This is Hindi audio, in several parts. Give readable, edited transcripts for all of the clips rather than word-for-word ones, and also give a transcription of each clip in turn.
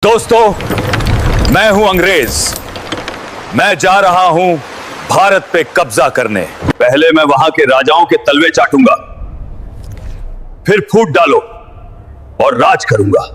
दोस्तों, मैं हूं अंग्रेज। मैं जा रहा हूं भारत पे कब्जा करने। पहले मैं वहां के राजाओं के तलवे चाटूंगा, फिर फूट डालो और राज करूंगा।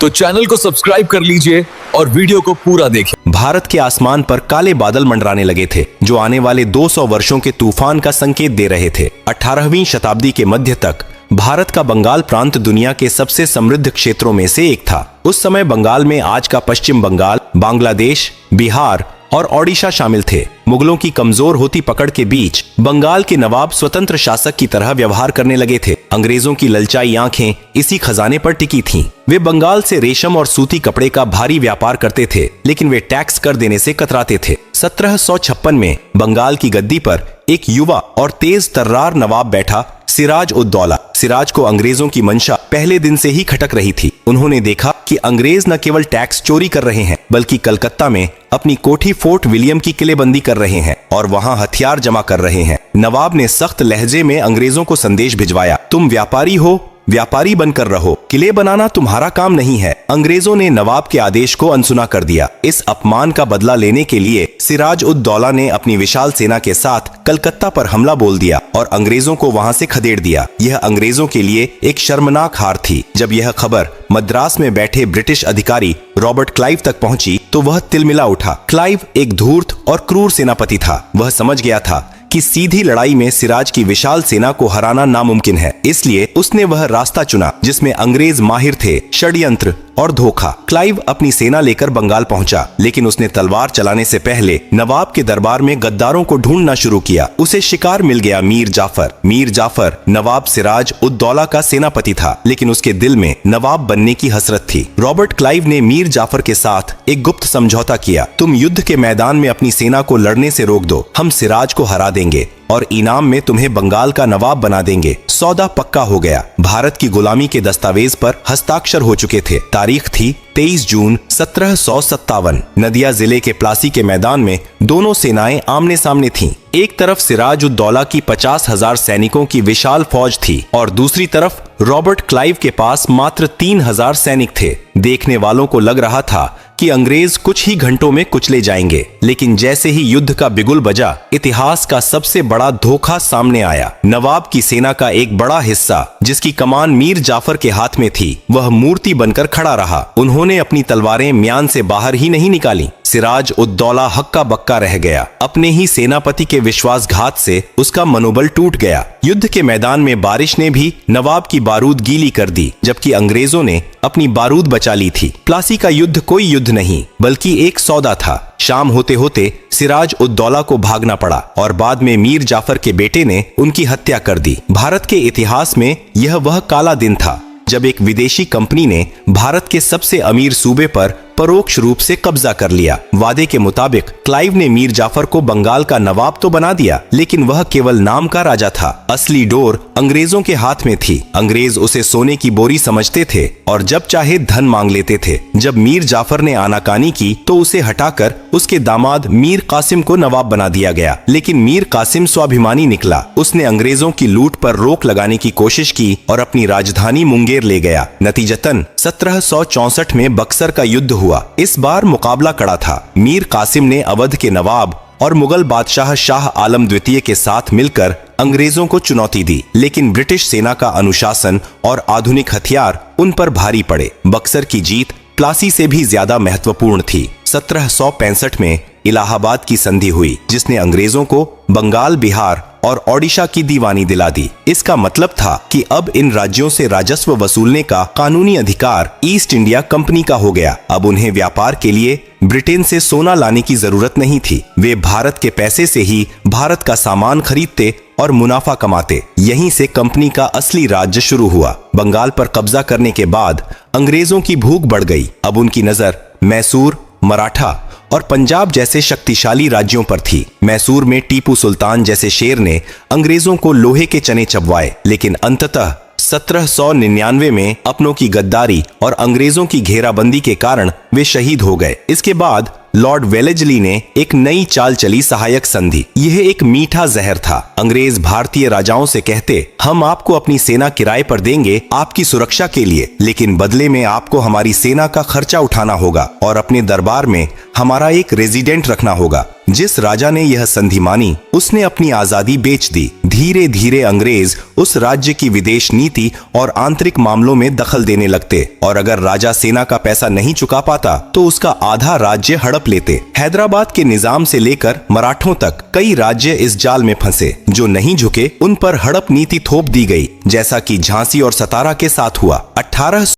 तो चैनल को सब्सक्राइब कर लीजिए और वीडियो को पूरा देखें। भारत के आसमान पर काले बादल मंडराने लगे थे, जो आने वाले 200 वर्षों के तूफान का संकेत दे रहे थे। 18वीं शताब्दी के मध्य तक भारत का बंगाल प्रांत दुनिया के सबसे समृद्ध क्षेत्रों में से एक था। उस समय बंगाल में आज का पश्चिम बंगाल, बांग्लादेश, बिहार और ओडिशा शामिल थे। मुगलों की कमजोर होती पकड़ के बीच बंगाल के नवाब स्वतंत्र शासक की तरह व्यवहार करने लगे थे। अंग्रेजों की ललचाई आंखें इसी खजाने पर टिकी थीं। वे बंगाल से रेशम और सूती कपड़े का भारी व्यापार करते थे, लेकिन वे टैक्स कर देने से कतराते थे। 1756 में बंगाल की गद्दी पर एक युवा और तेज तर्रार नवाब बैठा, सिराज उद दौला। सिराज को अंग्रेजों की मंशा पहले दिन से ही खटक रही थी। उन्होंने देखा कि अंग्रेज न केवल टैक्स चोरी कर रहे हैं, बल्कि कलकत्ता में अपनी कोठी फोर्ट विलियम की किलेबंदी कर रहे हैं और वहां हथियार जमा कर रहे हैं। नवाब ने सख्त लहजे में अंग्रेजों को संदेश भिजवाया, तुम व्यापारी हो, व्यापारी बनकर रहो, किले बनाना तुम्हारा काम नहीं है। अंग्रेजों ने नवाब के आदेश को अनसुना कर दिया। इस अपमान का बदला लेने के लिए सिराज उद दौला ने अपनी विशाल सेना के साथ कलकत्ता पर हमला बोल दिया और अंग्रेजों को वहां से खदेड़ दिया। यह अंग्रेजों के लिए एक शर्मनाक हार थी। जब यह खबर मद्रास में बैठे ब्रिटिश अधिकारी रॉबर्ट क्लाइव तक पहुंची तो वह तिलमिला उठा। क्लाइव एक धूर्त और क्रूर सेनापति था। वह समझ गया था कि सीधी लड़ाई में सिराज की विशाल सेना को हराना नामुमकिन है, इसलिए उसने वह रास्ता चुना जिसमें अंग्रेज माहिर थे षड्यंत्र और धोखा। क्लाइव अपनी सेना लेकर बंगाल पहुंचा, लेकिन उसने तलवार चलाने से पहले नवाब के दरबार में गद्दारों को ढूंढना शुरू किया। उसे शिकार मिल गया मीर जाफर। मीर जाफर नवाब सिराज उद दौला का सेनापति था, लेकिन उसके दिल में नवाब बनने की हसरत थी। रॉबर्ट क्लाइव ने मीर जाफर के साथ एक गुप्त समझौता किया, तुम युद्ध के मैदान में अपनी सेना को लड़ने से रोक दो, हम सिराज को हरा देंगे और इनाम में तुम्हें बंगाल का नवाब बना देंगे। सौदा पक्का हो गया। भारत की गुलामी के दस्तावेज पर हस्ताक्षर हो चुके थे। तारीख थी 23 जून 1757। नदिया जिले के प्लासी के मैदान में दोनों सेनाएं आमने सामने थीं। एक तरफ सिराज उद दौला की 50,000 सैनिकों की विशाल फौज थी और दूसरी तरफ रॉबर्ट क्लाइव के पास मात्र 3,000 सैनिक थे। देखने वालों को लग रहा था कि अंग्रेज कुछ ही घंटों में कुचले जाएंगे, लेकिन जैसे ही युद्ध का बिगुल बजा, इतिहास का सबसे बड़ा धोखा सामने आया। नवाब की सेना का एक बड़ा हिस्सा, जिसकी कमान मीर जाफर के हाथ में थी, वह मूर्ति बनकर खड़ा रहा। उन्होंने अपनी तलवारें म्यान से बाहर ही नहीं निकाली। सिराज उद दौला हक्का बक्का रह गया। अपने ही सेनापति के विश्वासघात से उसका मनोबल टूट गया। युद्ध के मैदान में बारिश ने भी नवाब की बारूद गीली कर दी, जबकि अंग्रेजों ने अपनी बारूद बचा ली थी। प्लासी का युद्ध कोई युद्ध नहीं, बल्कि एक सौदा था। शाम होते होते सिराज उद दौला को भागना पड़ा और बाद में मीर जाफर के बेटे ने उनकी हत्या कर दी। भारत के इतिहास में यह वह काला दिन था जब एक विदेशी कंपनी ने भारत के सबसे अमीर सूबे पर परोक्ष रूप से कब्जा कर लिया। वादे के मुताबिक क्लाइव ने मीर जाफर को बंगाल का नवाब तो बना दिया, लेकिन वह केवल नाम का राजा था। असली डोर अंग्रेजों के हाथ में थी। अंग्रेज उसे सोने की बोरी समझते थे और जब चाहे धन मांग लेते थे। जब मीर जाफर ने आनाकानी की तो उसे हटाकर उसके दामाद मीर कासिम को नवाब बना दिया गया, लेकिन मीर कासिम स्वाभिमानी निकला। उसने अंग्रेजों की लूट पर रोक लगाने की कोशिश की और अपनी राजधानी मुंगेर ले गया। नतीजतन 1764 में बक्सर का युद्ध हुआ। इस बार मुकाबला कड़ा था। मीर कासिम ने अवध के नवाब और मुगल बादशाह शाह आलम द्वितीय के साथ मिलकर अंग्रेजों को चुनौती दी, लेकिन ब्रिटिश सेना का अनुशासन और आधुनिक हथियार उन पर भारी पड़े। बक्सर की जीत प्लासी से भी ज्यादा महत्वपूर्ण थी। 1765 में इलाहाबाद की संधि हुई, जिसने अंग्रेजों को बंगाल, बिहार और ओडिशा की दीवानी दिला दी। इसका मतलब था कि अब इन राज्यों से राजस्व वसूलने का कानूनी अधिकार ईस्ट इंडिया कंपनी का हो गया। अब उन्हें व्यापार के लिए ब्रिटेन से सोना लाने की जरूरत नहीं थी। वे भारत के पैसे से ही भारत का सामान खरीदते और मुनाफा कमाते। यहीं से कंपनी का असली राज्य शुरू हुआ। बंगाल पर कब्जा करने के बाद अंग्रेजों की भूख बढ़ गई। अब उनकी नजर मैसूर, मराठा और पंजाब जैसे शक्तिशाली राज्यों पर थी। मैसूर में टीपू सुल्तान जैसे शेर ने अंग्रेजों को लोहे के चने चबवाए, लेकिन अंततः 1799 में अपनों की गद्दारी और अंग्रेजों की घेराबंदी के कारण वे शहीद हो गए। इसके बाद लॉर्ड वेलेस्ली ने एक नई चाल चली सहायक संधि। यह एक मीठा जहर था। अंग्रेज भारतीय राजाओं से कहते, हम आपको अपनी सेना किराए पर देंगे आपकी सुरक्षा के लिए, लेकिन बदले में आपको हमारी सेना का खर्चा उठाना होगा और अपने दरबार में हमारा एक रेजिडेंट रखना होगा। जिस राजा ने यह संधि मानी उसने अपनी आजादी बेच दी। धीरे धीरे अंग्रेज उस राज्य की विदेश नीति और आंतरिक मामलों में दखल देने लगते और अगर राजा सेना का पैसा नहीं चुका पाता तो उसका आधा राज्य हड़प लेते। हैदराबाद के निजाम से लेकर मराठों तक कई राज्य इस जाल में फंसे। जो नहीं झुके उन पर हड़प नीति थोप दी गई, जैसा कि झांसी और सतारा के साथ हुआ।